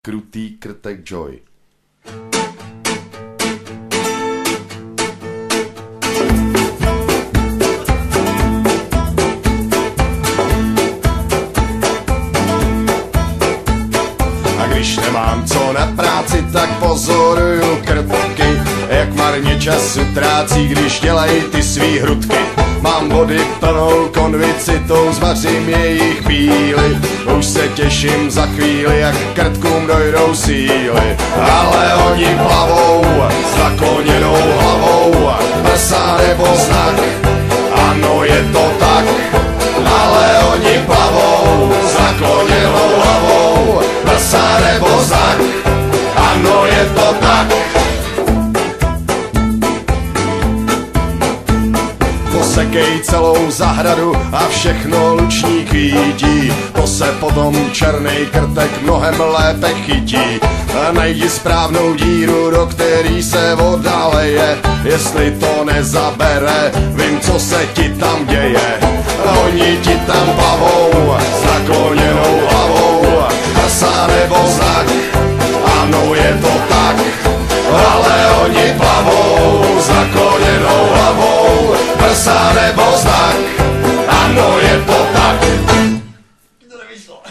Krutý krtek Joy. A když nemám co na práci, tak pozoruju krtky, jak marně času trácí, když dělají ty svý hrudky. Mám vody plnou konvicitou, zvařím jejich píly. Už se těším za chvíli, jak krtkům dojdou síly. Ale oni plavou s nakloněnou hlavou, prsa nebo znak, ano je to tak. Ale oni plavou s nakloněnou hlavou, prsa nebo znak, ano je to tak. Posekej celou zahradu a všechno luční kvítí, to se potom černej krtek mnohem lépe chytí. A najdi správnou díru, do který se voda leje, jestli to nezabere, vím, co se ti tam děje. A oni ti tam plavou s nakloněnou hlavou, prsa nebo znak, ano je to tak. Ale oni plavou s nakloněnou hlavou, prsa nebo znak, ano je to tak. To nevyšlo.